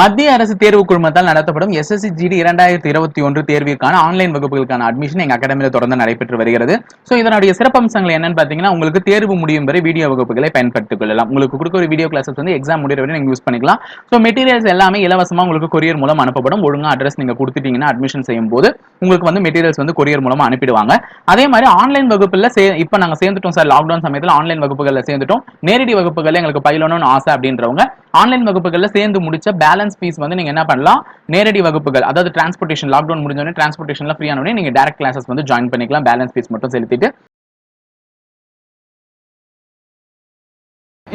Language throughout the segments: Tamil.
மத்திய அரசு தேர்வு குழுமத்தால் நடத்தப்படும் எஸ்எஸ்சி ஜிடி 2021 தேர்விற்கான ஆன்லைன் வகுப்புகளுக்கான அட்மிஷன் எங்க அகாடமியில தொடர்ந்து நடைபெற்று வருகிறது. சோ இதனுடைய சிறப்பம்சங்கள் என்னன்னு பாத்தீங்கன்னா, உங்களுக்கு தேர்வு முடியும் வரை வீடியோ வகுப்புகளை பயன்படுத்திக் கொள்ளலாம். உங்களுக்கு கொடுக்க ஒரு வீடியோ கிளாஸஸ் வந்து எக்ஸாம் முடிகிற வரை நீங்க யூஸ் பண்ணிக்கலாம். சோ மெட்டீரியல்ஸ் எல்லாமே இலவசமா உங்களுக்கு கொரியர் மூலம் அனுப்பப்படும். ஒழுங்கா அட்ரஸ் நீங்க கொடுத்துட்டீங்கன்னா அட்மிஷன் செய்யும் போது உங்களுக்கு வந்து மெட்டீரியல்ஸ் வந்து கொரியர் மூலமா அனுப்பிடுவாங்க. அதே மாதிரி ஆன்லைன் வகுப்புல இப்ப நாங்க சேர்ந்துட்டோம் சார், லாக்டவுன் சமயத்தில் ஆன்லைன் வகுப்புகள்ல சேர்ந்துட்டோம், நேரடி வகுப்புகள் எங்களுக்கு பயிலணும்னு ஆசை அப்படின்றவங்க ஆன்லைன் வகுப்புகள்ல சேர்ந்து முடிச்ச பேலன்ஸ் ஃபீஸ் வந்து நீங்க என்ன பண்ணலாம், நேரடி வகுப்புகள் அதாவது டிரான்ஸ்போர்ட்டேஷன் லாக்டவுன் முடிஞ்சோடனே டிரான்ஸ்போர்ட்டேஷன்ல ஃப்ரீ ஆனோடனே நீங்க டைரக்ட் கிளாஸஸ் வந்து ஜாயின் பண்ணிக்கலாம், பேலன்ஸ் ஃபீஸ் மட்டும் செலுத்திட்டு.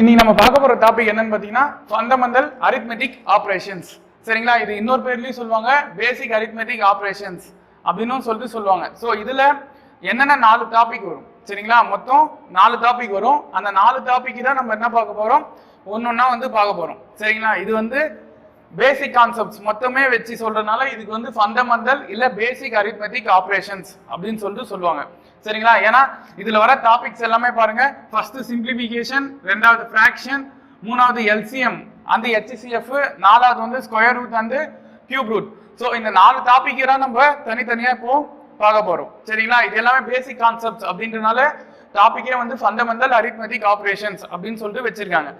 இன்னைக்கு நம்ம பார்க்க போற டாபிக் என்னன்னு பாத்தீங்கன்னா ஃபண்டமெண்டல் அரித்மெட்டிக் ஆபரேஷன்ஸ். சரிங்களா, இது இன்னொரு பேர்லயும் சொல்லுவாங்க பேசிக் அரித்மெட்டிக் ஆபரேஷன்ஸ் அப்படின்னு சொல்லிட்டு சொல்லுவாங்க. ஸோ இதுல என்னென்ன 4 டாபிக் வரும். சரிங்களா, மொத்தம் 4 டாபிக் வரும். அந்த 4 டாபிக் தான் நம்ம என்ன பார்க்க போறோம், ஒன்னொன்னா வந்து பார்க்க போறோம். சரிங்களா, இது வந்து பேசிக் கான்செப்ட்ஸ் மொத்தமே வச்சு சொல்றதுனால இதுக்கு வந்து ஃபண்டமெண்டல் இல்ல பேசிக் அரித்மெட்டிக் ஆபரேஷன்ஸ் அப்படின்னு சொல்லிட்டு சொல்லுவாங்க. சரிங்களா, ஏன்னா இதுல வர டாபிக்ஸ் எல்லாமே பாருங்க, ஃபர்ஸ்ட் சிம்பிளிஃபிகேஷன், ரெண்டாவது ஃபிராக்ஷன், மூணாவது எல்சிஎம் அந்த HCF, நாலாவது வந்து square root and cube root. So இந்த 4 டாபிக் தான் நம்ம தனித்தனியா இப்போ பார்க்க போறோம். சரிங்களா, இது எல்லாமே பேசிக் கான்செப்ட்ஸ் அப்படின்றனால டாபிக்கே வந்து ஃபண்டமெண்டல் அரித்மெட்டிக் ஆபரேஷன்ஸ் அப்படின்னு சொல்லிட்டு வச்சிருக்காங்க.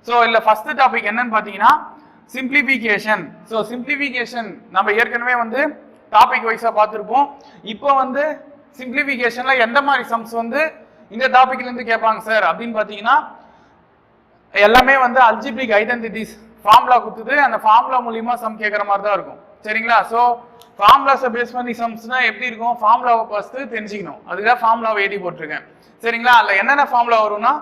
ஸோ இல்ல ஃபர்ஸ்ட் டாபிக் என்னன்னு பாத்தீங்கன்னா சிம்பிளிஃபிகேஷன். ஸோ சிம்பிளிஃபிகேஷன் நம்ம ஏற்கனவே வந்து டாபிக் வைஸா பார்த்துருப்போம். இப்போ வந்து சிம்பிளிஃபிகேஷன்ல எந்த மாதிரி சம்ஸ் வந்து இந்த டாபிக்ல இருந்து கேட்பாங்க சார் அப்படின்னு பாத்தீங்கன்னா, எல்லாமே வந்து அல்ஜிப்ரிக் ஐடென்டிட்டிஸ் ஃபார்முலா கொடுத்துட்டு அந்த ஃபார்முலா மூலியமா சம் கேட்கற மாதிரி தான் இருக்கும். சரிங்களா, ஸோ ஃபார்முலாஸை பேஸ் பண்ணி சம்ஸ்னா எப்படி இருக்கும், ஃபார்முலாவை ஃபர்ஸ்ட் தெரிஞ்சுக்கணும். அதுதான் ஃபார்முலாவை எழுதி போட்டிருக்கேன். சரிங்களா, அதுல என்னென்ன ஃபார்முலா வரும்னா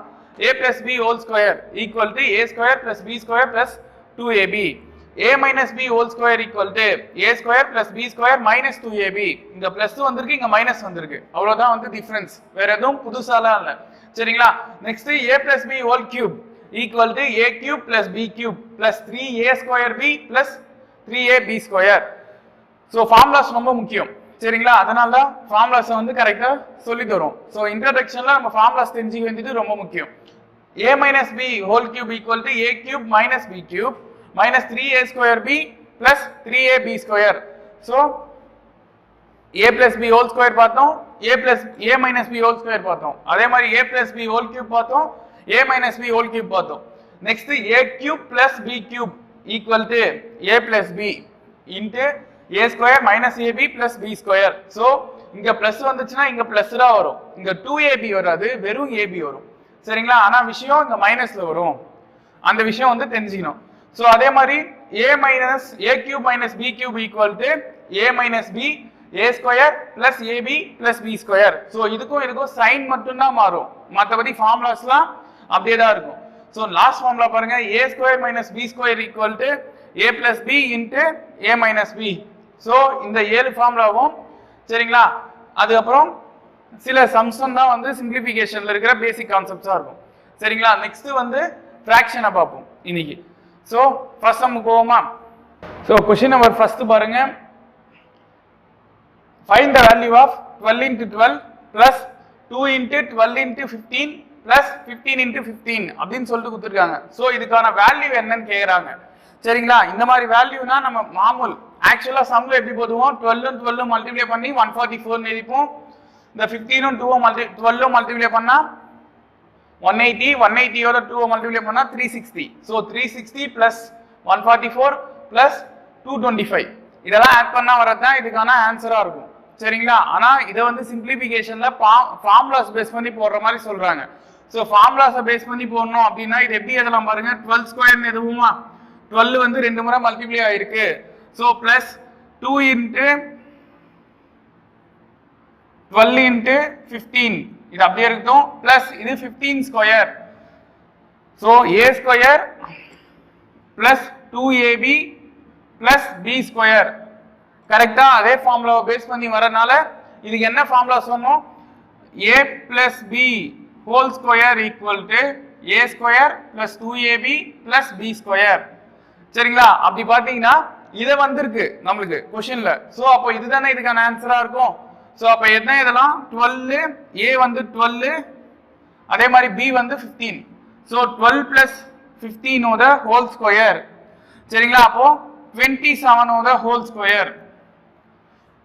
a plus b whole square equal to a square plus b square plus 2ab, a minus b whole square equal to a square plus b square minus 2ab. இங்க பிளஸ் வந்திருக்கு, இங்க மைனஸ் வந்திருக்கு, அவ்வளவுதான் வந்து டிஃபரன்ஸ், வேற எதுவும் புதுசாலாம் இல்ல. சரிங்களா, next a plus b whole cube equal to a cube plus b cube plus 3a square b plus 3ab square. So formulas ரொம்ப முக்கியம். சரிங்களா, அதனால தான் ஃபார்முலாஸ் வந்து கரெக்டா சொல்லி தரும். ஸோ இன்ட்ரோடக்ஷன்ல நம்ம ஃபார்முலாஸ் தெரிஞ்சுக்க வேண்டியது ரொம்ப முக்கியம். a minus b whole cube equal to a cube minus b cube minus 3a square b plus 3ab square. So a plus b whole square பார்த்தோம், a minus b whole square பார்த்தோம், அதே மாதிரி a plus b whole cube பார்த்தோம், a minus b whole cube பார்த்தோம். Next a cube plus b cube equal to a plus b into a square minus ab plus b square. So இங்க பிளஸ் வந்துச்சுன்னா இங்க பிளஸ் தான் வரும், இங்க 2ab வராது, வெறும் ab வரும். சரிங்களா, ஆனா விஷயம் இங்க மைனஸ்ல வரும், அந்த விஷயம் வந்து தெரிஞ்சுக்கணும். சோ அதே மாதிரி a minus a cube minus b cube equal to a minus b a square plus ab plus b square. So இதுக்கும் சைன் மட்டும் தான் மாறும், மத்தபடி ஃபார்முலாஸ்லாம் அப்படியே தான் இருக்கும். சோ லாஸ்ட் ஃபார்முலா பாருங்க, a square minus b square equal to a plus b into a minus b. So இந்த 7 ஃபார்முலாவும் சரிங்களா. அதுக்கப்புறம் சில சம்சம் தான் வந்து சிம்பிளிஃபிகேஷன்ல இருக்கிற பேசிக் கான்செப்ட்ஸா இருக்கும். சரிங்களா, நெக்ஸ்ட் வந்து ஃபிராக்ஷனை பார்ப்போம் இன்னைக்கு. சோ ஃபர்ஸ்ட் நம்ம போவோமா. சோ क्वेश्चन நம்பர் ஃபர்ஸ்ட் பாருங்க, find the value of 12 into 12 plus 2 into 12 into 15 plus 15 into 15 அப்படின்னு சொல்லிட்டு கொடுத்துருக்காங்க. சோ இதுக்கான வேல்யூ என்னன்னு கேக்குறாங்க. சரிங்களா, இந்த மாதிரி வேல்யூனா நம்ம மாமூல் ஆக்சுவலா சம்ல எப்படி போடுவோம், 12 12 மல்டிப்ளை பண்ணி 144 எழுதிப்போம். இந்த 15 12 மல்டிப்ளை பண்ணா 180, 180யோட 2 மல்டிப்ளை பண்ணா 360. சோ 360 பிளஸ் 144 பிளஸ் 225 இதெல்லாம் ஆட் பண்ணா வரதான் இதுக்கான ஆன்சரா இருக்கும். சரிங்களா, ஆனா இதை வந்து சிம்பிளிஃபிகேஷன்ல ஃபார்முலாஸ் பேஸ் பண்ணி போடுற மாதிரி சொல்றாங்க. சோ ஃபார்முலாஸை பேஸ் பண்ணி போடணும் அப்படின்னா இது எப்படி எதெல்லாம் பாருங்க, 12 ஸ்கொயர்னு எதுவுமா 12 வந்து 2 முறை மல்டிப்ளை ஆயிருக்கு. சோ பிளஸ் 2 into 12 into 15 இது அப்படியே இருக்கும், பிளஸ் இது 15 square. So a square plus 2ab plus b square. கரெக்டா, அதே ஃபார்முலாவை பேஸ் பண்ணி வரனால இதுக்கு என்ன ஃபார்முலா சொன்னோம், a plus b whole square equal to a square plus 2ab plus b square. சரிங்களா, அப்படி பாத்தீங்கன்னா இத வந்திருக்கு நம்மளுக்கு क्वेश्चनல. சோ அப்போ இதுதானே இதுக்கான ஆன்சரா இருக்கும். சோ அப்ப என்ன இதெல்லாம் 12, a வந்து 12, அதே மாதிரி b வந்து 15. சோ 12 plus 15 ஓட ஹோல் ஸ்கொயர். சரிங்களா, அப்போ 27 whole square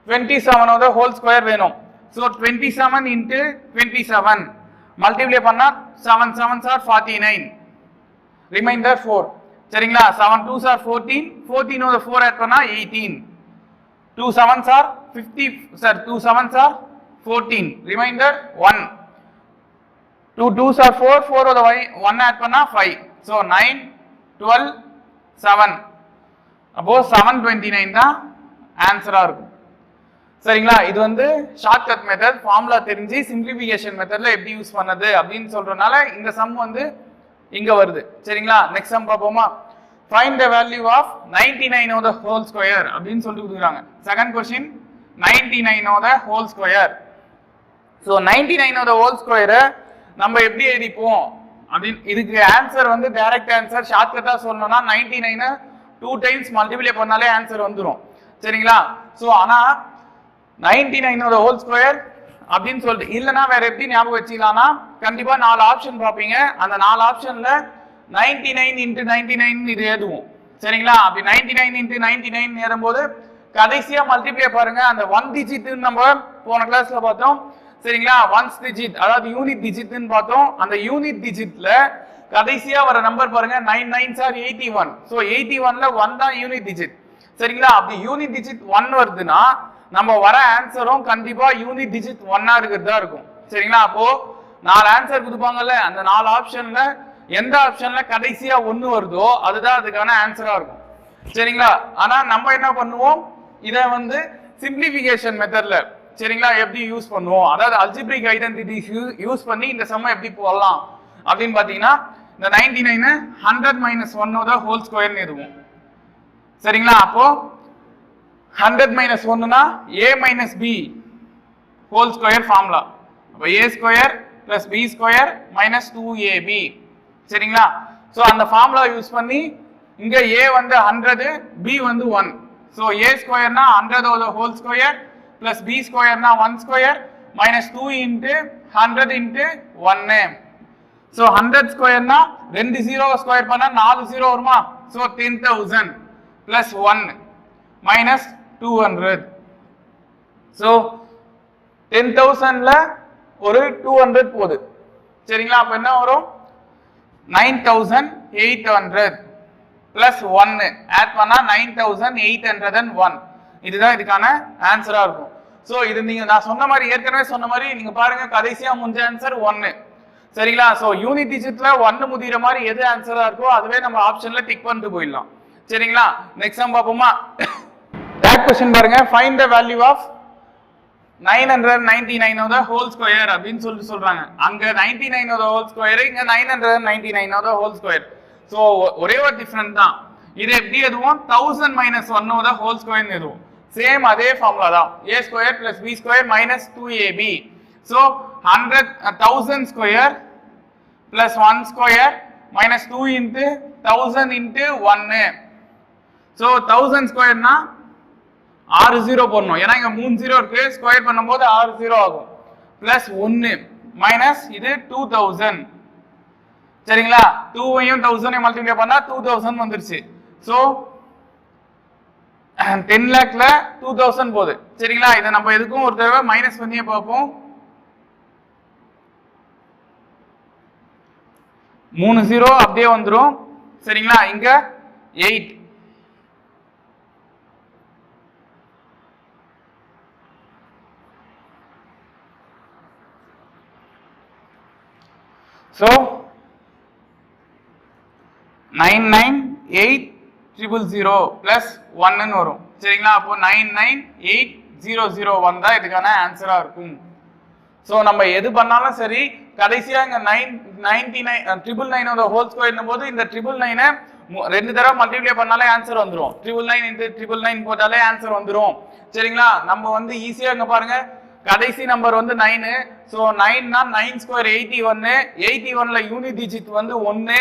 27 whole square வேணும். So 27 into 27 multiply பண்ணா 7 7s are 49 remainder 4 சரிங்களா 7 2s are 14 14 4 add பண்ணா 18 2 7s are 50 sir 2 7s are 14 remainder 1 2 2s are 4 4 1 add பண்ணா 5 so 9 12 7 அப்போ 729 தான் ஆன்சரா இருக்கும் சரிங்களா இது வந்து ஷார்ட்கட் மெத்தட் ஃபார்முலா தெரிஞ்சு சிம்பிளிஃபிகேஷன் மெத்தட்ல எப்படி யூஸ் பண்ணது அப்படின்னு சொல்றதுனால இந்த சம் வந்து இங்க வருது சரிங்களா நெக்ஸ்ட் சம் பாப்போமா find the value of 99 of the whole square அப்படின்னு சொல்லிட்டு கொடுக்குறாங்க second question 99 of the whole square so 99 of the whole square நம்ம எப்படி எழுதிப்போம் அப்படிን இதுக்கு ஆன்சர் வந்து டைரக்ட் ஆன்சர் ஷார்ட்கட்டா சொல்லணும்னா 99 2 டைம்ஸ் மல்டிப்ளை பண்ணாலே ஆன்சர் வந்துரும் சரிங்களா சோ ஆனா 99 of the whole square அப்படினு சொல்லிட்டு இல்லனா வேற எப்படி ஞாபகம் வச்சிக்கலாம்னா கண்டிப்பா நாலு ஆப்ஷன் பாப்பீங்க அந்த நாலு ஆப்ஷன்ல 99 into 99 இது எழுதுவோம் சரிங்களா அப்படி 99 into 99 எழுதும்போது கடைசியா மல்டிப்ளை பாருங்க அந்த 1 டிஜிட் நம்ம போன கிளாஸ்ல பார்த்தோம் சரிங்களா 1th டிஜிட் அதாவது யூனிட் டிஜிட்னு பார்த்தோம் அந்த யூனிட் டிஜிட்ல கடைசியா வர நம்பர் பாருங்க 9 9s are 81 சோ 81ல 1 தான் யூனிட் டிஜிட் சரிங்களா அப்படி யூனிட் டிஜிட் 1 வருதுனா நம்ம வர ஆன்சரும் கண்டிப்பா யூனிட் டிஜிட் 1 ஆ இருக்குதா இருக்கும் சரிங்களா அப்போ நாலு ஆன்சர் கொடுப்பாங்கல்ல அந்த நாலு ஆப்ஷன்ல எந்த ஆப்ஷன்ல கடைசியா 1 வருதோ அதுதான் அதுக்கான ஆன்சரா இருக்கும் சரிங்களா ஆனா நம்ம என்ன பண்ணுவோம் இத வந்து சிம்பிளிஃபிகேஷன் மெத்தட்ல சரிங்களா எப்படி யூஸ் பண்ணுவோம் அதாவது அல்ஜிப்ரிக் ஐடென்டிட்டி யூஸ் பண்ணி இந்த சம்ம எப்படி போடலாம் அப்படினு பாத்தீங்கன்னா இந்த 99 100 - 1 of the whole square னு எழுதுவோம் சரிங்களா அப்போ 100 - 1 னா a - b whole square formula அப்ப a square plus b square minus 2ab சரிங்களா சோ அந்த ஃபார்முலா யூஸ் பண்ணி இங்க a வந்து 100 b வந்து 1 சோ a square னா 100 of the whole square plus b square னா 1 square minus 2 into 100 into 1 so 100 square னா 2 0 ஸ்கொயர் பண்ணா 4 0 வருமா சோ 10000 plus 1 minus 200 so 10000ல ஒரு 200 போகுது சரிங்களா அப்ப என்ன வரும் 9800 plus 1 ஆட் பண்ணா 9801 இதுதான் இதுக்கான ஆன்சரா இருக்கும் சோ இது நீங்க நான் சொன்ன மாதிரி ஏற்கனவே சொன்ன மாதிரி நீங்க பாருங்க கடைசியா முடிஞ்ச ஆன்சர் 1 சரிங்களா சோ யூனிட் டிஜிட்ல 1 முடியற மாதிரி எது ஆன்சரா இருக்கோ அதுவே நம்ம ஆப்ஷன்ல டிக் பண்ணிட்டு போயிடலாம் சரிங்களா நெக்ஸ்ட் சம் பாப்போமா that question பாருங்க find the value of 999 of the whole square அப்படினு சொல்றாங்க அங்க 99 of the whole square இங்க 999 of the whole square so ஒரே ஒரு டிஃபரன்ஸ் தான் இது எப்படி எதுவும் 1000 - 1 of the whole square னு எதுவும் சேம் அதே ஃபார்முலா தான் a square plus b square minus 2ab so 1000 square plus 1 square minus 2 into 1000 into 1 so 1000 square னா 6 0 போடணும் ஏனா இங்க 3 0 இருக்கு ஸ்கொயர் பண்ணும்போது 6 0 ஆகும் பிளஸ் 1 மைனஸ் இது 2000 சரிங்களா 2 ஐயும் 1000 ஐயும் மல்டிப்ளை பண்ணா 2000 வந்துருச்சு சோ 10 lakhல 2000 போகுது சரிங்களா இத நம்ம எதுக்கும் ஒரு தடவை மைனஸ் பண்ணியே பார்ப்போம் 3 0 அப்படியே வந்துரும் சரிங்களா இங்க 8 so 998000 plus 1 ன்னு வரும் சரிங்களா அப்போ 998001 வந்தா இதுக்கான ஆன்சரா இருக்கும் சோ நம்ம எது பண்ணாலும் சரி கடைசியா இங்க 999 of the whole square னும்போது இந்த 999 ரெண்டு தடவை மல்டிப்ளை பண்ணாலே ஆன்சர் வந்துரும் 999 into 999 போட்டாலே ஆன்சர் வந்துரும் சரிங்களா நம்ம வந்து ஈஸியா இங்க பாருங்க கடைசி நம்பர் வந்து 9 சோ 9 னா 9 ஸ்கொயர் 81 81ல யூனிட் டிஜிட் வந்து 1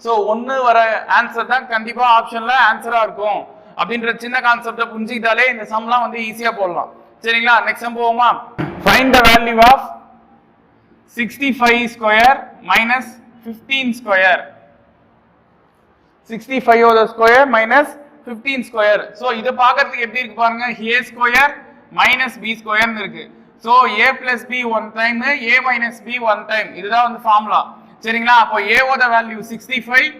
சோ 1 வர ஆன்சர் தான் கண்டிப்பா ஆப்ஷன்ல ஆன்சரா இருக்கும் அப்படின்ற சின்ன கான்செப்ட புரிஞ்சிட்டாலே இந்த சம்லாம் வந்து ஈஸியா போடலாம் சரிங்களா நெக்ஸ்ட் சம் போவோமா find the value of 65 square -15 square 65 of the square minus 15 square. So இதை பார்க்கறதுக்கு எப்படி இருக்கு பாருங்க, a ஸ்கொயர் மைனஸ் b ஸ்கொயர்னு இருக்கு. So a plus b one time, a minus b one time, இதுதான் வந்து ஃபார்முலா. சரிங்களா? அப்போ a ஓட வேல்யூ 65,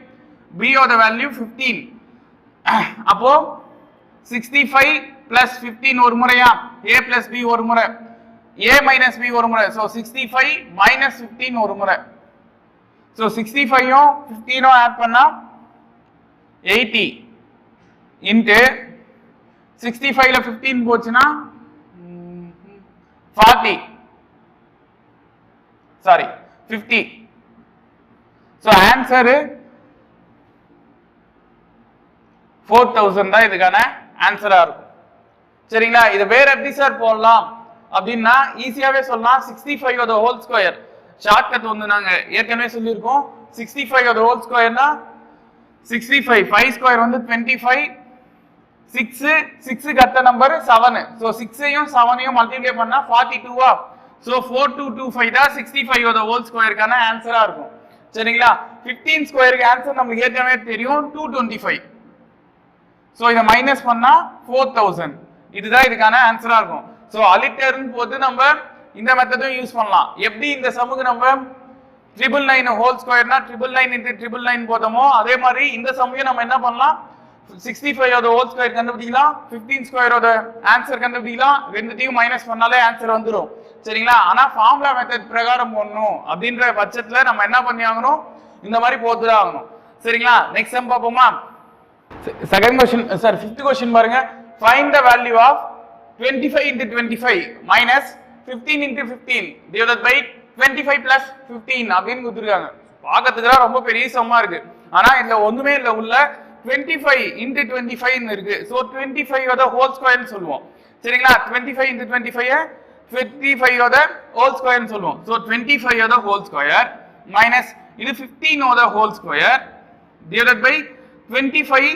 b ஓட வேல்யூ 15. அப்போ 65 பிளஸ் 15 ஒரு முறையா, a பிளஸ் b ஒரு முறை, a மைனஸ் b ஒரு முறை. ஸோ 65 மைனஸ் 15 ஒரு முறை. ஸோ 65ம் 15ம் ஆட் பண்ணா 80 இன்ட்டு 65ல 15 போச்சுன்னா 40, சாரி 50. ஸோ ஆன்சரு 4000 தான் இதுக்கான ஆன்சரா இருக்கும். சரிங்களா? இது வேற எப்படி சார் போடலாம் அப்படின்னா ஈஸியாவே சொல்லலாம். 65 ஓட ஹோல் ஸ்கொயர் ஷார்ட்கட் வந்து நாங்க ஏற்கனவே சொல்லியிருக்கோம். 65 ஓட ஹோல் ஸ்கொயர்னா 65, 5 ஸ்கொயர் வந்து 25, 6 அடுத்த நம்பர் 7. ஸோ 6ஐயும் 7ஐயும் மல்டிப்ளை பண்ணா 42வா. ஸோ 4225 தான் 65 ஓட ஹோல் ஸ்கொயருக்கான ஆன்சரா இருக்கும். சரிங்களா? 15 ஸ்கொயருக்கு ஆன்சர் நமக்கு ஏற்கனவே தெரியும் 225. ஸோ இதை மைனஸ் பண்ணா 4000. இதுதான் இதுக்கான ஆன்சரா இருக்கும். ஸோ அலிட்டர்னு போட்டு நம்ம இந்த மெத்தடும் யூஸ் பண்ணலாம். எப்படி இந்த சமுக்கு நம்ம 999 ஹோல் ஸ்கொயர்னா 999 இன்டு 999 போட்டோமோ அதே மாதிரி இந்த சமையும் நம்ம என்ன பண்ணலாம், 65 ஓட ஹோல் ஸ்கொயர் கண்டுபிடிக்கலாம், 15 ஸ்கொயரோட ஆன்சர் கண்டுபிடிக்கலாம். ரெண்டுத்தையும் மைனஸ் பண்ணாலே ஆன்சர் வந்துடும். சரிங்களா? ஆனா ஃபார்முலா மெத்தட் பிரகாரம் போடணும் அப்படின்ற பட்சத்துல நம்ம என்ன பண்ணி ஆகணும், இந்த மாதிரி போட்டுதான் ஆகணும். சரிங்களா? நெக்ஸ்ட் சம் பார்ப்போமா? Second question sir, fifth question பாருங்க. Find the value of 25 into 25 minus 15 into 15 divided by 25 plus 15 அப்படின்னு கொடுத்துருக்காங்க. பார்க்கறதுக்கு ரொம்ப பெரிய சம்மா இருக்கு. ஆனா இதுல ஒண்ணுமே இல்ல, உள்ள 25 into 25 இருக்கு. சோ 25 ஓட ஹோல் ஸ்கொயர்னு சொல்லுவோம். சரிங்களா? 25 into 25 25 ஓட ஹோல் ஸ்கொயர்னு சொல்லுவோம். சோ 25 ஓட ஹோல் ஸ்கொயர் மைனஸ் இது 15 ஓட whole square divided by 25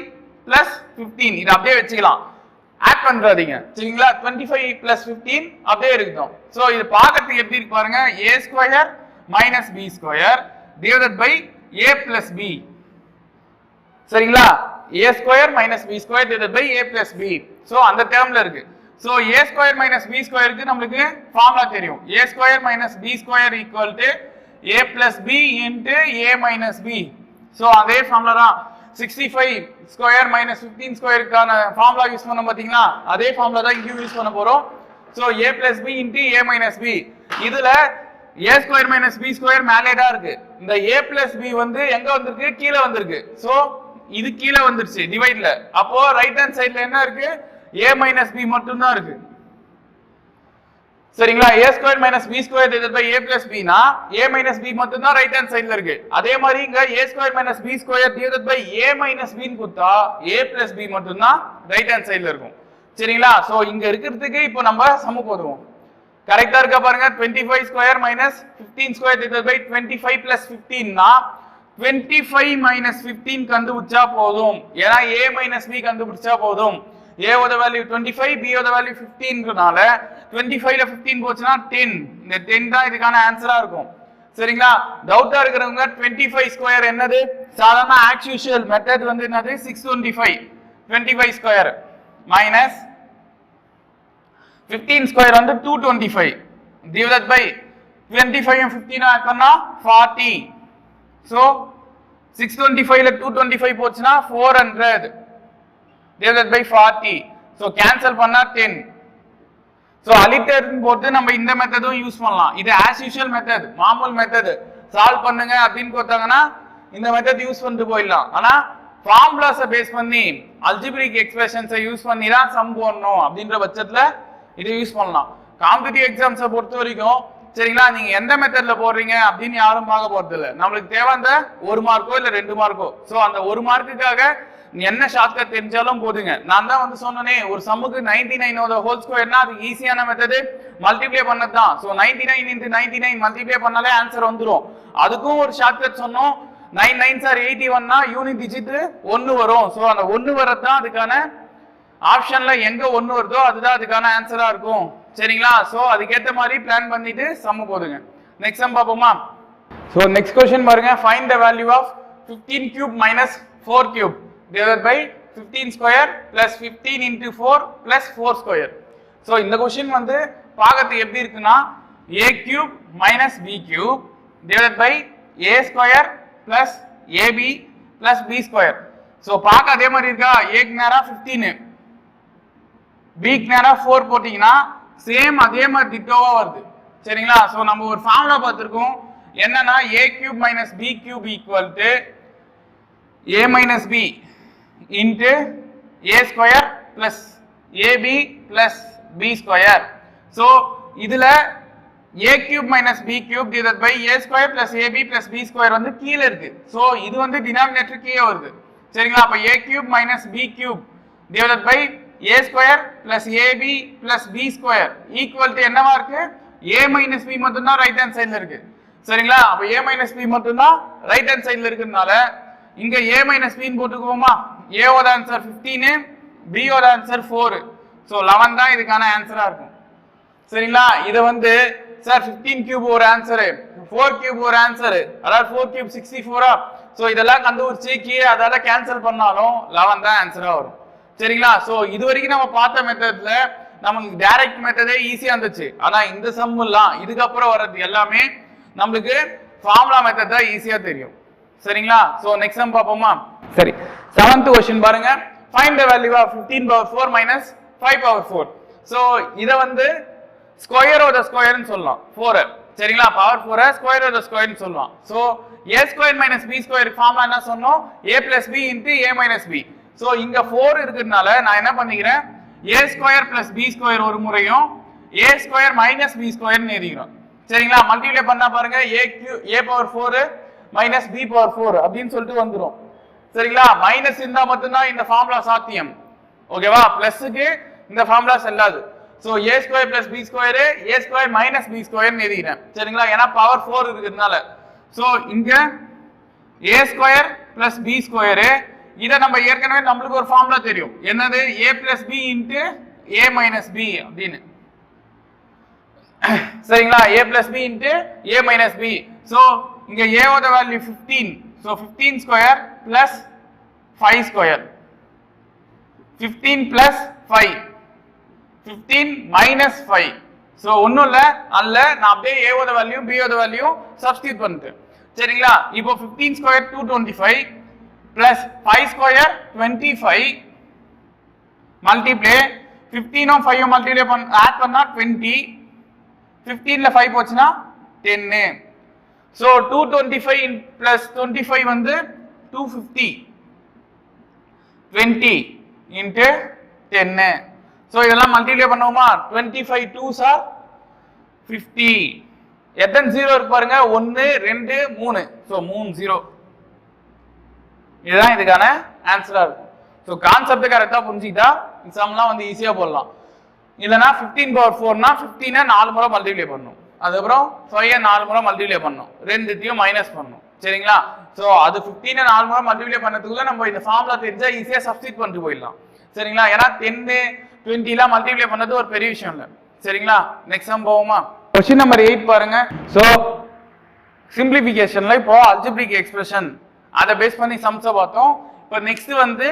plus 15. இது அப்படியே வச்சுக்கலாம், ஆட் பண்றாதீங்க. சரிங்களா? 25 plus 15 அப்படியே இருக்கட்டும். சோ இது பார்க்கிறதுக்கு எப்படி இருக்கு பாருங்க, a square minus b square divided by a plus b. சரிங்களா? a square minus b square divided by a plus b. So அந்த டேர்ம்ல இருக்கு. So a square minus b ஸ்கொயருக்கு நமக்கு ஃபார்முலா தெரியும். a square minus b square equal to a plus b into a minus b. So அதே ஃபார்முலா தான் 65 ஸ்கொயர் மைனஸ் 15 ஸ்கொயருக்கான ஃபார்முலா யூஸ் பண்ணோம் பாத்தீங்களா, அதே ஃபார்முலா தான் இங்க யூஸ் பண்ண போறோம். So a plus b into a minus b. இதுல a square minus b square மேலே தான் இருக்கு. இந்த a plus b வந்து எங்க வந்திருக்கு, கீழே வந்திருக்கு. சோ இது கீழே வந்துருச்சு டிவைட்ல. அப்போ ரைட் ஹேண்ட் சைடுல என்ன இருக்கு, a minus b மட்டும் தான் இருக்கு. சரிங்களா? a square minus b square divided by a plus b னா a minus b மட்டும் தான் ரைட் ஹேண்ட் சைடுல இருக்கு. அதே மாதிரி இங்க a square minus b square divided by a minus b ன்னு கொடுத்தா a plus b மட்டும் தான் ரைட் ஹேண்ட் சைடுல இருக்கும். சரிங்களா? சோ இங்க இருக்கிறதுக்கு இப்போ நம்ம சம் போடுவோம். கரெக்ட்டா இருக்கா பாருங்க. 25 square minus 15 square divided by 25 plus 15 னா 25 minus 15 கண்டுபிடிச்சா போதும். ஏன்னா a minus b கண்டுபிடிச்சா போதும். a ஓட வேல்யூ 25, b ஓட வேல்யூ 15ன்றனால 25ல 15 போச்சுனா 10. இந்த 10 தான் இதுக்கான ஆன்சரா இருக்கும். சரிங்களா? டவுட்டா இருக்கிறவங்க 25 ஸ்கொயர் என்னது, சாதாரண ஆஸ் யூசுவல் மெத்தட் வந்து என்னது 625. 25 ஸ்கொயர் மைனஸ் 15 ஸ்கொயர் வந்து 225 divided by 25 and 15 ஆட் பண்ணா 40. சோ 625ல 225 போச்சுனா 400 divided by 40. so cancel பண்ணா 10. so அலிட்டர் போட்டு நம்ம இந்த மெத்தடும் யூஸ் பண்ணலாம். இது as usual மெத்தட், மாமூல் மெத்தட். சால்வ் பண்ணுங்க அப்படினு கொடுத்தாங்கன்னா இந்த மெத்தட் யூஸ் பண்ணிட்டு போயிடலாம். ஆனா ஃபார்முலாஸை பேஸ் பண்ணி அல்ஜிப்ரிக் எக்ஸ்பிரஷன்ஸை யூஸ் பண்ணி தான் சம் போடணும் அப்படின்ற பட்சத்துல இதை யூஸ் பண்ணலாம். காம்படிட்டிவ் எக்ஸாம்ஸை பொறுத்த வரைக்கும் சரிங்களா, நீங்க எந்த மெத்தட்ல போடுறீங்க அப்படின்னு யாரும் பார்க்க போறது இல்லை. நம்மளுக்கு தேவை அந்த 1 மார்க்கோ இல்ல 2 மார்க்கோ. சோ அந்த 1 மார்க்குக்காக என்ன ஷார்ட்கட் தெரிஞ்சாலும் போதுங்க. நான் தான் வந்து சொன்னனே, ஒரு சம்முக்கு 99 ஹோல் ஸ்கொயர்னா அது ஈஸியான மெத்தட் மல்டிப்ளை பண்ணது தான். சோ 99 into 99 மல்டிப்ளை பண்ணாலே ஆன்சர் வந்துரும். அதுக்கும் ஒரு ஷார்ட்கட் சொன்னோம். 9 9s are 81 னா யூனிட் டிஜிட் 1 வரும். சோ அந்த 1 வரது தான் அதுக்கான ஆப்ஷன்ல எங்க 1 வருதோ அதுதான் அதுக்கான ஆன்சரா இருக்கும். சரிங்களா? சோ அதுக்கேற்ற மாதிரி பிளான் பண்ணிட்டு சம் போடுங்க. நெக்ஸ்ட் சம் பாப்போமா? சோ நெக்ஸ்ட் क्वेश्चन பாருங்க. Find the value of 15 cube minus 4 cube divided by 15 square plus 15 into 4 plus 4 square. So இந்த கொஸ்டின் வந்து பார்க்கறதுக்கு எப்படி இருக்குன்னா a cube minus B cube divided by a square plus ab plus b square. So பார்க்க அதே மாதிரி இருக்கா? ஏக்கு நேரம் 15 பிக்கு நேரம் 4 போட்டீங்கன்னா சேம் அதே மாதிரி டிட்டோவா வருது. சரிங்களா? ஸோ நம்ம ஒரு ஃபார்முலா பார்த்துருக்கோம் என்னன்னா a cube minus B cube equal to a minus B into a square plus ab plus b square. So இதுல a cube minus B cube divided by a square plus ab plus b square வந்து கீழே இருக்கு. ஸோ இது வந்து டினாமினேட்டர் கீழே வருது. சரிங்களா? அப்ப a cube minus b cube divided by a square plus ab plus b square equal to என்னவா இருக்கு? a மைனஸ் b மட்டும் தான் ரைட் ஹேண்ட் சைடுல இருக்கு. சரிங்களா? அப்ப a மைனஸ் b மட்டும் தான் ரைட் ஹேண்ட் சைடுல இருக்குனால இங்க a மைனஸ் b போட்டுக்குவோமா? a ஓட ஆன்சர் 15, b ஓட ஆன்சர் 4. சோ 11 தான் இதுக்கான ஆன்சரா இருக்கும். சரிங்களா? இது வந்து சார் 15 கியூப் ஒரு ஆன்சர், 4 கியூப் ஒரு ஆன்சர், அதாவது 4 கியூப் 64. சோ இதெல்லாம் கண்டுபிடிச்சு கீழே அதால கேன்சல் பண்ணாலும் 11 தான் ஆன்சரா வரும். சரிங்களா? சோ இது வரைக்கும் நம்ம பார்த்த மெத்தட்ல நமக்கு டைரக்ட் மெத்தடே ஈஸியா இருந்துச்சு. ஆனா இந்த சம் எல்லாம் இதுக்கப்புறம் வர்றது எல்லாமே நம்மளுக்கு ஃபார்முலா மெத்தட் தான் ஈஸியா தெரியும். சரிங்களா? சோ நெக்ஸ்ட் சம் பாப்போமா? சரி, 7th क्वेश्चन பாருங்க. Find the value of 15 power 4 minus 5 power 4. So இத வந்து ஸ்கொயர் ஆஃப் தி ஸ்கொயர் னு சொல்லலாம். 4. சரிங்களா? Power 4 square of the square னு சொல்லலாம். So a square minus b square formula என்ன சொன்னோம்? a plus b into a minus b. So இங்க 4 இருக்குறனால நான் என்ன பண்ணிக்கிறேன்? a square plus b square ஒரு முறையும் a square minus b square னு எழுதிக்கிறோம். சரிங்களா? மல்டிப்ளை பண்ணா பாருங்க a power 4 minus b power 4 அப்படினு சொல்லிட்டு வந்துரும். சரிங்களா? மைனஸ் இருந்தா மட்டும் தான் இந்த ஃபார்முலா சாத்தியம். ஓகேவா? பிளஸ்க்கு இந்த ஃபார்முலா செல்லாது. So a square plus b square a square minus b square னு எழுதிக்கிறேன். சரிங்களா? ஏனா பவர் 4 இருக்குறனால. சோ இங்க a square plus b square இத நம்ம ஏற்கனவே நமக்கு ஒரு ஃபார்முலா தெரியும். என்னது? a plus b into a minus b அப்படினு. சரிங்களா? a plus b into a minus b. So இங்க a ஓட value 15. So 15 square plus 5 square. 15 plus 5. 15 minus 5. So ஒண்ணும் இல்ல, அல்ல நான் அப்படியே a ஓட வேல்யூ b ஓட வேல்யூ சப்ஸ்டிட்யூட் பண்ணிட்டேன். சரிங்களா? இப்போ 15 square 225 plus 5 square 25 multiply 15 5 multiply add பண்ணா 20. 15ல 5 போச்சுனா 10. சோ 225 plus 25 வந்து 250. 20 into 10. சோ இதெல்லாம் மல்டிப்ளை பண்ணுவோமா? 25 2s are 50. எத்தனை 0 இருக்கு பாருங்க? 1 2 3. சோ 3 0. இதுதான் இதுக்கான ஆன்சரா இருக்கும். சோ கான்செப்ட் கரெக்ட்டா புரிஞ்சிட்டா இந்த சம்லாம் வந்து ஈஸியா போடலாம். இல்லனா 15 பவர் 4 னா 15 4 முறை மல்டிப்ளை பண்ணனும். அதுக்கு அப்புறம் 5 4 முறை மல்டிப்ளை பண்ணனும். ரெண்டுத்தையும் மைனஸ் பண்ணனும். சரிங்களா? சோ அது 15 4 முறை மல்டிப்ளை பண்ணதுக்குள்ள நம்ம இந்த ஃபார்முலா தெரிஞ்சா ஈஸியா சப்ஸ்டிட்யூட் பண்ணிட்டு போயிடலாம். சரிங்களா? ஏனா 10 20 லாம் மல்டிப்ளை பண்ணது ஒரு பெரிய விஷயம் இல்ல. சரிங்களா? நெக்ஸ்ட் சம் போவோமா? क्वेश्चन நம்பர் 8 பாருங்க. சோ சிம்பிளிஃபிகேஷன்ல இப்போ அல்ஜிப்ரிக் எக்ஸ்பிரஷன் அத பேஸ் பண்ணி சம்ஸ் பார்த்தோம். இப்போ நெக்ஸ்ட் வந்து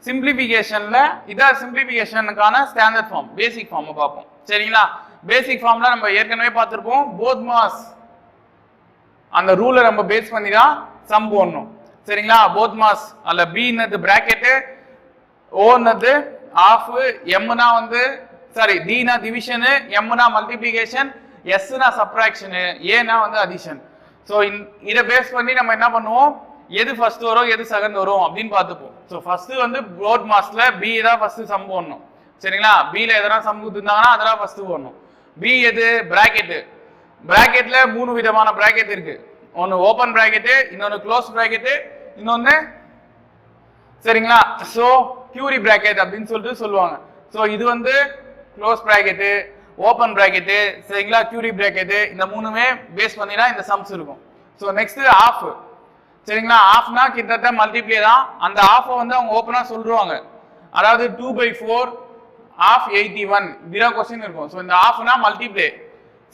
சிம்பிளிஃபிகேஷன்ல இத சிம்பிளிஃபிகேஷனுக்கான ஸ்டாண்டர்ட் ஃபார்ம், பேசிக் ஃபார்ம் பார்ப்போம். சரிங்களா? பேசிக் ஃபார்ம்ல நம்ம ஏற்கனவே பார்த்திருப்போம். போத் மாஸ் அந்த ரூலை நம்ம பேஸ் பண்ணி தான் சம் போடணும். சரிங்களா? போத் மாஸ் அல்ல b னது பிராக்கெட், o னது ஆஃப், m னா வந்து சாரி d னா டிவிஷன், m னா மல்டிப்ளிகேஷன், s னா சப்ட்ராக்ஷன், a னா வந்து அடிஷன். சோ இத பேஸ் பண்ணி நம்ம என்ன பண்ணுவோம்? எது ஃபர்ஸ்ட் வரும் எது செகண்ட் வரும் அப்படின்னு பார்த்துப்போம். ஸோ ஃபர்ஸ்ட் வந்து போர்ட் மாஸ்ல பி தான் ஃபர்ஸ்ட் சம் போடணும். சரிங்களா? பில எதனா சம் கொடுத்துருந்தாங்கன்னா அதெல்லாம் ஃபர்ஸ்ட் போடணும். பி எது? பிராக்கெட். பிராக்கெட்ல 3 விதமான பிராக்கெட் இருக்கு. ஒன்னு ஓபன் பிராக்கெட், இன்னொன்னு க்ளோஸ் பிராக்கெட், இன்னொன்னு சரிங்களா சோ கியூரி பிராக்கெட் அப்படின்னு சொல்லிட்டு சொல்லுவாங்க. ஸோ இது வந்து க்ளோஸ் பிராக்கெட், ஓபன் பிராக்கெட், சரிங்களா கியூரி பிராக்கெட், இந்த மூணுமே பேஸ் பண்ணி தான் இந்த சம்ஸ் இருக்கும். So next half. சரிங்களா? ஆஃப்னா கிட்டத்தட்ட மல்டிப்ளை தான். அந்த ஆஃபை வந்து அவங்க ஓப்பனா சொல்லுவாங்க. அதாவது 2/4 ஆஃப் 81 இதுதான் क्वेश्चन இருக்கும். ஸோ இந்த ஆஃப்னா மல்டிப்ளை.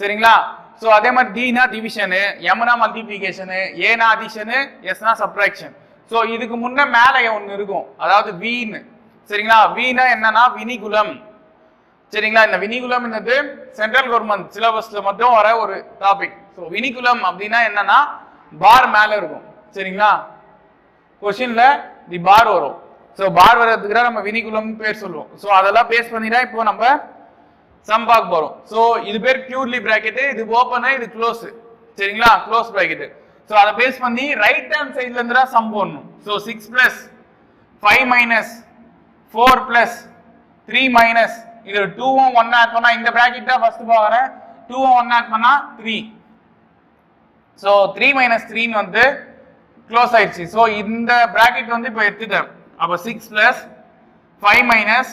சரிங்களா? ஸோ அதே மாதிரி டி னா டிவிஷன், எம் னா மல்டிப்ளிகேஷன், ஏ னா அடிஷன், எஸ் னா சப்ட்ராக்ஷன். ஸோ இதுக்கு முன்ன மேல ஒன்று இருக்கும், அதாவது வீண். சரிங்களா, வீணா என்னன்னா வினிகுலம். சரிங்களா, இந்த வினிகுலம் என்னது சென்ட்ரல் கவர்மெண்ட் சிலபஸ்ல மட்டும் வர ஒரு டாபிக். ஸோ வினிகுலம் அப்படின்னா என்னன்னா பார் மேல இருக்கும். சரிங்களா, கொஸ்டின்ல தி பார் வரும். ஸோ பார் வர்றதுக்கு நம்ம வினிகுலம் பேர் சொல்லுவோம். ஸோ அதெல்லாம் பேஸ் பண்ணி தான் இப்போ நம்ம சம் பார்க்க போறோம். ஸோ இது பேர் பியூர்லி பிராக்கெட், இது ஓப்பன், இது க்ளோஸ். சரிங்களா, க்ளோஸ் பிராக்கெட். ஸோ அதை பேஸ் பண்ணி ரைட் ஹேண்ட் சைட்ல இருந்து தான் சம் போடணும். So 6 plus 5 minus 4 plus 3 minus இது 2 1 ஆட் பண்ணா இந்த பிராக்கெட் தான் ஃபர்ஸ்ட் பாக்குறேன். 2 1 ஆட் பண்ணா 3. ஸோ 3 மைனஸ் 3 வந்து க்ளோஸ் ஆயிடுச்சு. ஸோ இந்த பிராக்கெட் வந்து இப்போ எடுத்துட்டேன். அப்போ 6 பிளஸ் 5 மைனஸ்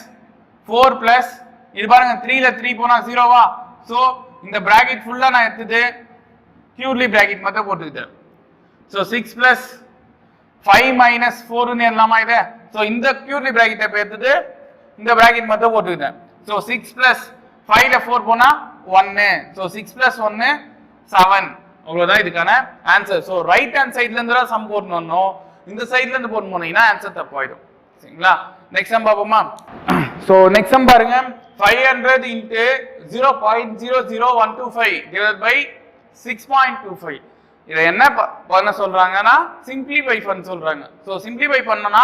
4 பிளஸ் இது பாருங்க 3ல 3 போனா 0வா. ஸோ இந்த பிராக்கெட் ஃபுல்லா நான் எடுத்துட்டு பியூர்லி பிராக்கெட் மட்டும் போட்டுக்கிட்டேன். ஸோ 6 பிளஸ் 5 மைனஸ் 4ன்னு எல்லாமா இது. ஸோ இந்த பியூர்லி பிராக்கெட்டை எடுத்துட்டு இந்த பிராக்கெட் மட்டும் போட்டுக்கிட்டேன். ஸோ 6 பிளஸ் 5ல 4 போனா 1. So 6 plus 1 7. அவ்வளவுதான் இதுக்கான ஆன்சர். ஸோ ரைட் ஹேண்ட் சைட்ல இருந்து தான் சம் போடணும், இந்த சைட்ல இருந்து போட்டு போனீங்கன்னா ஆன்சர் தப்பாயிடும். சரிங்களா, நெக்ஸ்ட் சம் பார்ப்போமா. ஸோ நெக்ஸ்ட் சம் பாருங்க, 500 into 0.00125 divided by 6.25. இதை என்ன பண்ண சொல்றாங்கன்னா சிம்பிளிஃபை பண்ண சொல்றாங்க. ஸோ சிம்பிளிஃபை பண்ணனா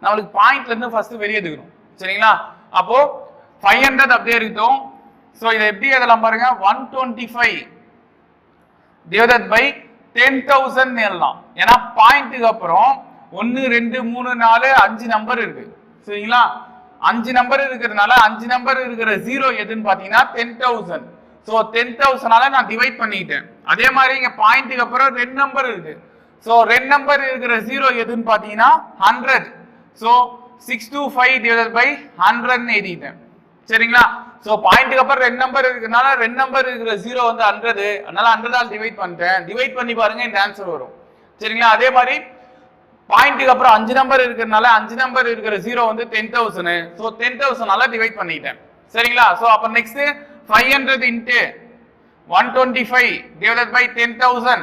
நம்மளுக்கு பாயிண்ட்ல இருந்து ஃபர்ஸ்ட் வெளியே எடுக்கணும். சரிங்களா, அப்போ 500 அப்படியே இருக்கட்டும். ஸோ இதை எப்படி எழுதலாம் பாருங்க, 125 divided by 10,000 எழுதலாம். ஏன்னா பாயிண்ட்டுக்கு அப்புறம் 1 2 3 4 5 நம்பர் இருக்கு. சரிங்களா, 5 நம்பர் இருக்கிறதுனால 5 நம்பர் இருக்கிற 0 எதுன்னு பாத்தீங்கன்னா 10,000. ஸோ 10,000ஆல நான் டிவைட் பண்ணிட்டேன். அதே மாதிரி இங்க பாயிண்ட்டுக்கு அப்புறம் 2 நம்பர் இருக்கு. ஸோ 2 நம்பர் இருக்கிற 0 எதுன்னு பாத்தீங்கன்னா 100. ஸோ 625 divided by 100 எழுதிட்டேன். சரிங்களா, ஸோ பாயிண்ட்டுக்கு அப்புறம் 2 நம்பர் இருக்கிறதுனால 2 நம்பர் இருக்கிற 0 வந்து 100, அதனால 100ஆல் டிவைட் பண்ணிட்டேன். டிவைட் பண்ணி பாருங்க இந்த ஆன்சர் வரும். சரிங்களா, அதே மாதிரி பாயிண்ட்டுக்கு அப்புறம் 5 நம்பர் இருக்கிறதுனால 5 நம்பர் இருக்கிற 0 வந்து 10,000. ஸோ 10,000ஆல டிவைட் பண்ணிட்டேன். சரிங்களா, ஸோ அப்போ next 500 into 125 divided by 10,000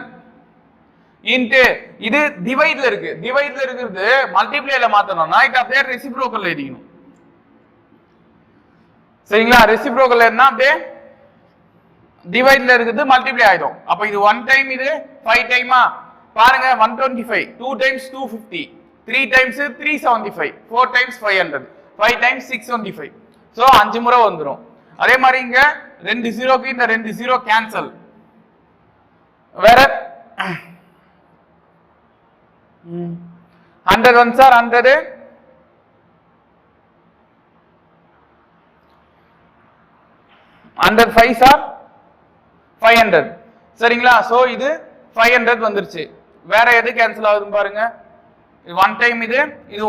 into இது டிவைட்ல இருக்கு. டிவைட்ல இருக்கிறது மல்டிப்ளைல மாத்தணும்னா இது அப்படியே ரெசிப்ரோக்கல் எழுதிக்கணும். சரிங்களா, ரெசிப்ரோக்கல் என்ன அப்படியே டிவைட்ல இருக்குது மல்டிப்ளை ஆயிடும். அப்ப இது 1 டைம், இது 5 டைமா பாருங்க. 125 2 times 250, 3 times 375, 4 times 500, 5 times 625. So 5 முறை வந்துடும். அதே மாதிரி இங்க 2 0க்கு இந்த 2 0 கேன்சல். வேற 100 1s are 100, 100 5s are 500. சரிங்களா, சோ இது 500 வந்துருச்சு. வேற எது கேன்சல் ஆகுதுன்னு பாருங்க. இது 1 டைம், இது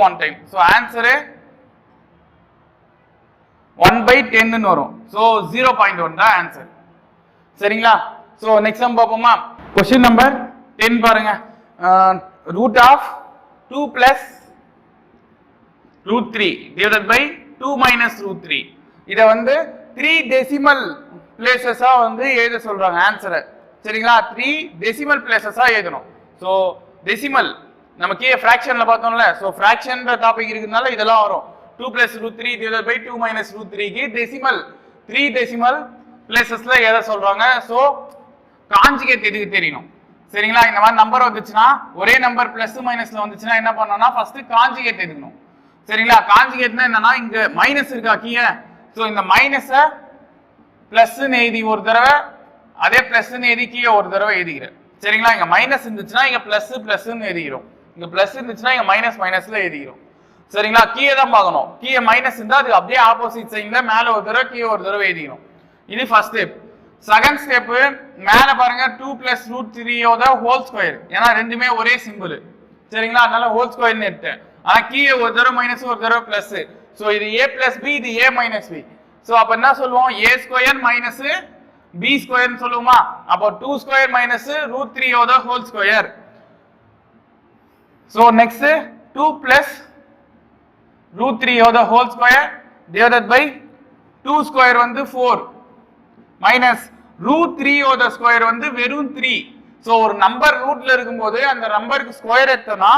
1 டைம். சோ ஆன்சர் 1/10 ன்னு வரும். சோ 0.1 தான் ஆன்சர். சரிங்களா, சோ நெக்ஸ்ட் சம் பாப்போமா. क्वेश्चन நம்பர் 10 பாருங்க. Root of 2 plus √3 divided by 2 minus √3. இத வந்து 3 டெசிமல் பிளேसेसா வந்து எழுத சொல்றாங்க ஆன்சரை. சரிங்களா, 3 டெசிமல் பிளேसेसா எழுதணும். சோ டெசிமல் நமக்கு ஃபிராக்ஷன்ல பார்த்தோம்ல, சோ ஃபிராக்ஷன்ன்ற டாபிக் இருக்குனால இதெல்லாம் வரும். 2 plus √3 divided by 2 minus √3 க்கு டெசிமல் 3 டெசிமல் பிளேसेसல எழுத சொல்றாங்க. சோ காஞ்சுகேட் எதுக்கு தெரியணும். சரிங்களா, இந்த மாதிரி நம்பர் வந்துச்சுன்னா ஒரே நம்பர் பிளஸ் மைனஸ்ல வந்துச்சுன்னா என்ன பண்ணணும்னா ஃபர்ஸ்ட் காஞ்சுகேட் எடுக்கணும். சரிங்களா, காஞ்சுகேட்னா என்னன்னா இங்க மைனஸ் இருக்கா கீழே, சோ இந்த மைனஸ பிளஸ் எழுதி ஒரு தடவை, அதே பிளஸ் எழுதி கீழே ஒரு தடவை எழுதிக்கிறேன். சரிங்களா, இங்க மைனஸ் இருந்துச்சுன்னா இங்க பிளஸ் பிளஸ்ன்னு எழுதிக்கிறோம், இங்க பிளஸ் இருந்துச்சுன்னா இங்க மைனஸ் மைனஸ்ல எழுதிக்கிறோம். சரிங்களா, கீழே தான் பார்க்கணும். கீழே மைனஸ் இருந்தா அது அப்படியே ஆப்போசிட் சைட்ல மேல ஒரு தடவை கீழே ஒரு தடவை எழுதிக்கணும். இது ஃபர்ஸ்ட் ஸ்டெப். செகண்ட் ஸ்டெப், மேல பாருங்க 2 plus √3 ஓட ஹோல் ஸ்கொயர். ஏன்னா ரெண்டுமே ஒரே சிம்பிள். சரிங்களா, அதனால ஹோல் ஸ்கொயர்னு எடுத்தேன். ஆனா கீழே ஒரு தடவை மைனஸ் ஒரு தடவை பிளஸ். சோ இது a plus b, இது a minus b. சோ அப்ப என்ன சொல்லுவோம், a ஸ்கொயர் மைனஸ் b ஸ்கொயர்னு சொல்லுவோமா. அப்போ 2 ஸ்கொயர் மைனஸ் √3 ஓட whole square. So next 2 plus √3 ஓட whole square divided by 2 square வந்து 4 மைனஸ் √3 ஓட ஸ்கொயர் வந்து வெறும் 3. சோ ஒரு நம்பர் ரூட்ல இருக்கும்போது அந்த நம்பருக்கு ஸ்கொயர் எடுத்தோம்னா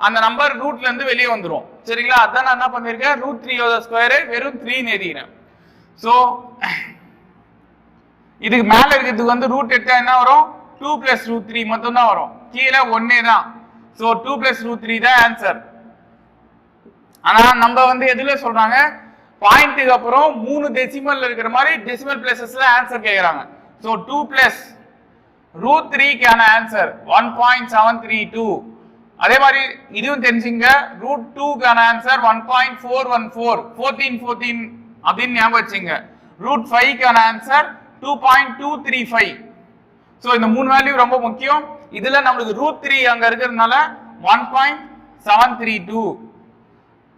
அந்த நம்பர் ரூட்ல இருந்து வெளியே வந்துரும். சரிங்களா? அதான் நான் என்ன பண்ணிருக்கேன், √3 வெறும் 3 எழுதிக்கிறேன். சோ இதுக்கு மேல இருக்கிறதுக்கு வந்து ரூட் எடுத்தா என்ன வரும், 2 + √3 மட்டும் தான் வரும். கீழே 1 தான். சோ 2 + √3 தான் ஆன்சர். ஆனா நம்ம வந்து எதுல சொல்றாங்க, பாயிண்ட்டுக்கு அப்புறம் 3 டெசிமல் இருக்கிற மாதிரி டெசிமல் பிளேசஸ்ல ஆன்சர் கேக்குறாங்க. சோ 2 + √3 கான ஆன்சர் 1.732. அதே மாதிரி இதுவும் தெரிஞ்சுங்க, √2 கான ஆன்சர் 1.414, 14 அப்படின்னு ஞாபகம் வச்சுங்க. √5 கான ஆன்சர் 2.235. சோ இந்த 3 வேல்யூ ரொம்ப முக்கியம். இதுல நம்மளுக்கு √3 அங்க இருக்கிறதுனால 1.732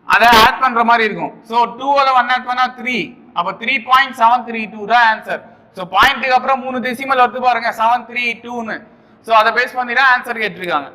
அதை ஆட் பண்ற மாதிரி இருக்கும். சோ 2ல 1 ஆட் பண்ணா 3, அப்ப 3.732 தான் ஆன்சர். சோ பாயிண்ட்டுக்கு அப்புறம் 3 டெசிமல் வருது பாருங்க, 732ன்னு. சோ அதை பேஸ் பண்ணி தான் ஆன்சர் கேட்டிருக்காங்க.